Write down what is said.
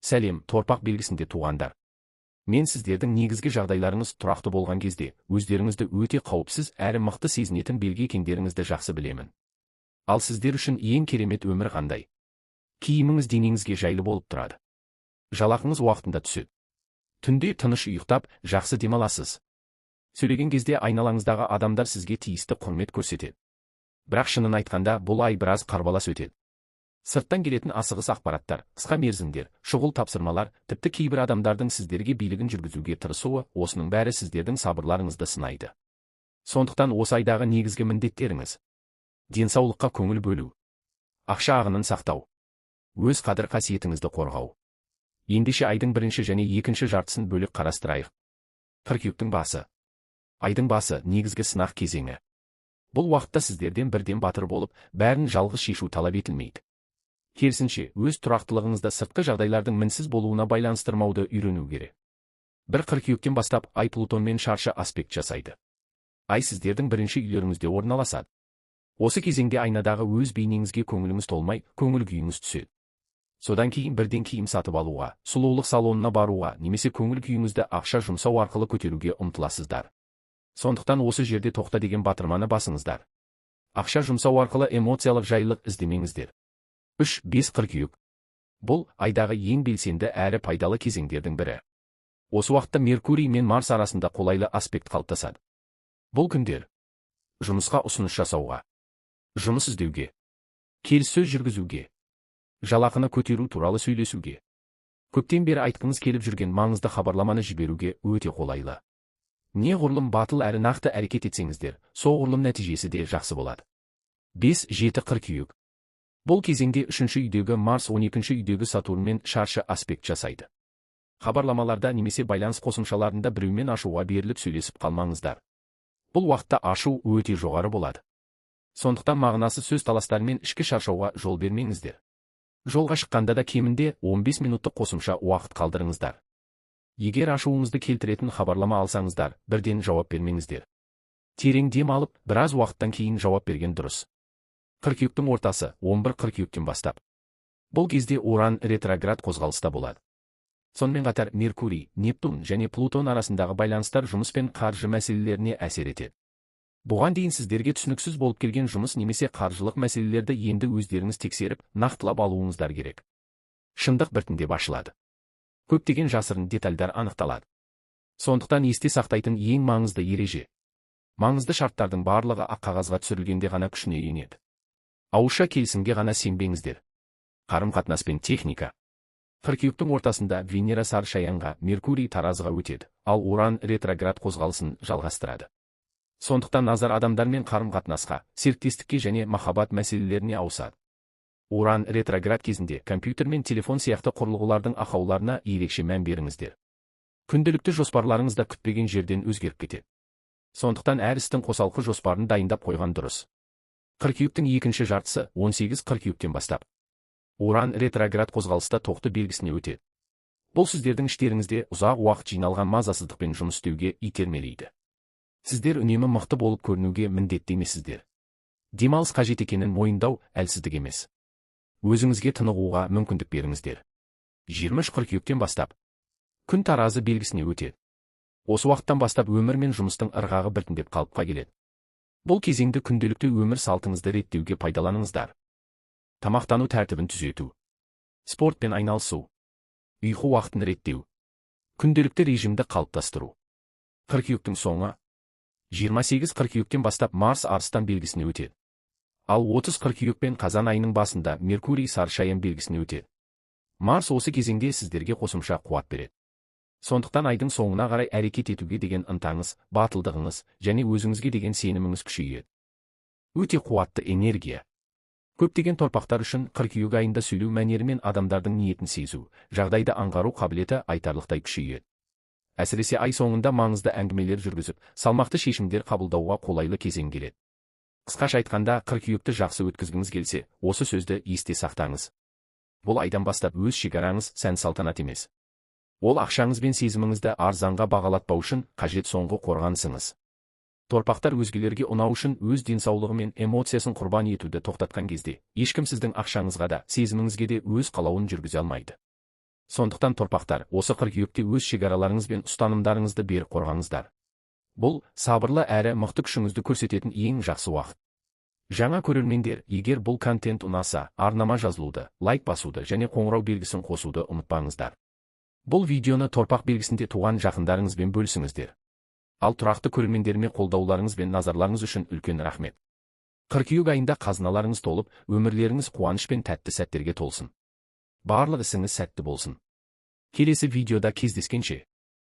Сәлем, торпақ белгісінде туғандар. Мен сіздердің негізгі жағдайларыңыз тұрақты болған кезде, өздеріңізді өте қауіпсіз әрі мықты сезінетін белгі екендеріңізді жақсы білемін. Ал сіздер үшін ең керемет өмір қандай? Киіміңіз денеңізге жайлы болып тұрады. Жалақыңыз уақытында түседі. Түнде тыныш ұйықтап, жақсы демаласыз. Сөйлеген кезде айналаңыздағы адамдар сізге тиісті құрмет көрсетеді. Бірақ шынын айтқанда, бұл ай біраз қарбалас өтеді. Сырттан келетін асығыс ақпараттар, қысқа мерзімдер, шұғыл тапсырмалар, тіпті кейбір адамдардың сіздерге билігін жүргізуге тырысуы, осының бәрі сіздердің сабырларыңызды сынайды. Сондықтан осы айдағы негізгі міндеттеріңіз: денсаулыққа көңіл бөлу, ақша ағынын сақтау, өз қадір-қасиетіңізді қорғау. Ендеше айдың бірінші және екінші жартысын бөлек қарастырайық. Қыркүйектің басы. Айдың басы негізгі сынақ кезеңі. Бұл уақытта сіздерден бірден батыр болып, бәрін жалғыз шешу талап етілмейді. Керісінше, өз тұрақтылығыңызды сыртқы жағдайлардың мінсіз болуына байланыстырмауды үйрену керек. Бір қыркүйектен бастап ай Плутонмен шаршы аспект жасайды. Ай сіздердің бірінші үйлеріңізде орналасады. Осы кезеңде айнадағы өз бейнеңізге көңіліңіз толмай, көңіл күйіңіз түседі. Содан кейін бірден киім сатып алуға, сұлулық салонына баруға, немесе көңіл күйіңізді ақша жұмсау арқылы көтеруге ұмтыласыздар. Сондықтан осы жерде тоқта деген батырманы басыңыздар. Ақша жұмсау арқылы эмоциялық жайлылық іздемеңіздер. 3-5 қыркүйек. Бұл айдағы ең белсенді әрі пайдалы кезеңдердің бірі. Осы уақытта Меркурий мен Марс арасында қолайлы аспект қалыптасады. Бұл күндер жұмысқа ұсыныс жасауға, жұмыс іздеуге, келіссөз жүргізуге, жалақыны көтеру туралы сөйлесуге, көптен бері айтқыңыз келіп жүрген маңызды хабарламаны жіберуге өте қолайлы. Неғұрлым батыл әрі нақты әрекет етсеңіздер, соғұрлым нәтижесі де жақсы болады. 5-7 қыркүйек. Бұл кезеңде 3-ші үйдегі Марс 12-ші үйдегі Сатурнмен шаршы аспект жасайды. Хабарламаларда немесе байланыс қосымшаларында біреумен ашуға беріліп сөйлесіп қалмаңыздар. Бұл уақытта ашу өте жоғары болады. Сондықтан мағынасы сөз таластар мен ішкі шаршауға жол бермеңіздер. Жолға шыққанда да кемінде 15 минуттық қосымша уақыт қалдырыңыздар. Егер ашуыңызды келтіретін хабарлама алсаңыздар, бірден жауап бермеңіздер. Терең дем алып, біраз уақыттан кейін жауап берген дұрыс. Қыркүйектің ортасы 11 қыркүйектен бастап. Бұл кезде Уран ретроград қозғалыста болады. Сонымен қатар Меркурий, Нептун және Плутон арасындағы байланыстар жұмыс пен қаржы мәселелеріне әсер етеді. Бұған дейін сіздерге түсініксіз болып келген жұмыс немесе қаржылық мәселелерді енді өздеріңіз тексеріп, нақтылап алуыңыздар керек. Шындық біртіндеп ашылады. Көптеген жасырын детальдар анықталады. Сондықтан есте сақтайтын ең маңызды ереже: маңызды шарттардың барлығы ақ қағазға түсірілгенде ғана күшіне енеді. Ауызша келісімге ғана сенбеңіздер. Қарым-қатынас пен техника. Қыркүйектің ортасында Венера Саршаянға, Меркурий Таразыға өтеді, ал Уран ретроград қозғалысын жалғастырады. Сондықтан назар адамдармен қарым-қатынасқа, серіктестікке және махаббат мәселелеріне ауысады. Уран ретроград кезінде компьютер мен телефон сияқты құрылғылардың ақауларына ерекше мән беріңіздер. Күнделікті жоспарларыңызда күтпеген жерден өзгеріп кетеді. Сондықтан әр істің қосалқы жоспарын дайындап қойған дұрыс. Қыркүйектің екінші жартысы 18 қыркүйектен бастап. Уран ретроград қозғалыста тоқты белгісіне өтеді. Бұл сіздердің іштеріңізде ұзақ уақыт жиналған мазасыздықпен жұмыс істеуге итермелейді. Сіздер үнемі мықты болып көрінуге міндетті емессіздер. Демалыс қажет екенін мойындау әлсіздік емес. Өзіңізге тынығуға мүмкіндік беріңіздер. 23 қыркүйектен бастап. Күн Таразы белгісіне өтеді. Осы уақыттан бастап өмір мен жұмыстың ырғағы біртіндеп қалыпқа келеді. Бұл кезеңді күнделікті өмір салтыңызды реттеуге пайдаланыңыздар. Тамақтану тәртібін түзету, спортпен айналысу, ұйқы уақытын реттеу, күнделікті режимді қалыптастыру. Қыркүйектің соңы. 28 қыркүйектен бастап Марс Арыстан белгісіне өтеді. Ал 30 қыркүйек пен қазан айының басында Меркурий Саршаян белгісіне өтеді. Марс осы кезеңде сіздерге қосымша қуат береді. Сондықтан айдың соңына қарай әрекет етуге деген ынтаңыз, батылдығыңыз және өзіңізге деген сеніміңіз күшейеді. Өте қуатты энергия. Көптеген торпақтар үшін қыркүйек айында сөйлеу мәнері мен адамдардың ниетін сезу, жағдайды аңғару қабілеті айтарлықтай күшейеді. Әсіресе ай соңында маңызды әңгімелер жүргізіп, салмақты шешімдер қабылдауға қолайлы кезең келеді. Қысқаша айтқанда, қыркүйекті жақсы өткізгіңіз келсе, осы сөзді есте сақтаңыз. Бұл айдан бастап өз шекараңыз сән-салтанат емес. Ол ақшаңыз бен сезіміңізді арзанға бағалатпау үшін қажет соңғы қорғанысыңыз. Торпақтар өзгелерге ұнау үшін өз денсаулығы мен эмоциясын құрбан етуді тоқтатқан кезде, ешкім сіздің ақшаңызға да, сезіміңізге де өз қалауын жүргізе алмайды. Сондықтан торпақтар, осы қыркүйекте өз шекараларыңыз бен ұстанымдарыңызды берік қорғаңыздар. Бұл сабырлы әрі мықты күшіңізді көрсететін ең жақсы уақыт. Жаңа көрермендер, егер бұл контент ұнаса, арнама жазылуды, лайк басуды және қоңырау белгісін қосуды ұмытпаңыздар. Бұл видеоны торпақ белгісінде туған жақындарыңызбен бөлісіңіздер. Ал тұрақты көрермендеріме қолдауларыңыз бен назарларыңыз үшін үлкен рахмет. Қыркүйек айында қазыналарыңыз толып, өмірлеріңіз қуаныш пен тәтті сәттерге толсын. Барлық ісіңіз сәтті болсын. Келесі видеода кездескенше.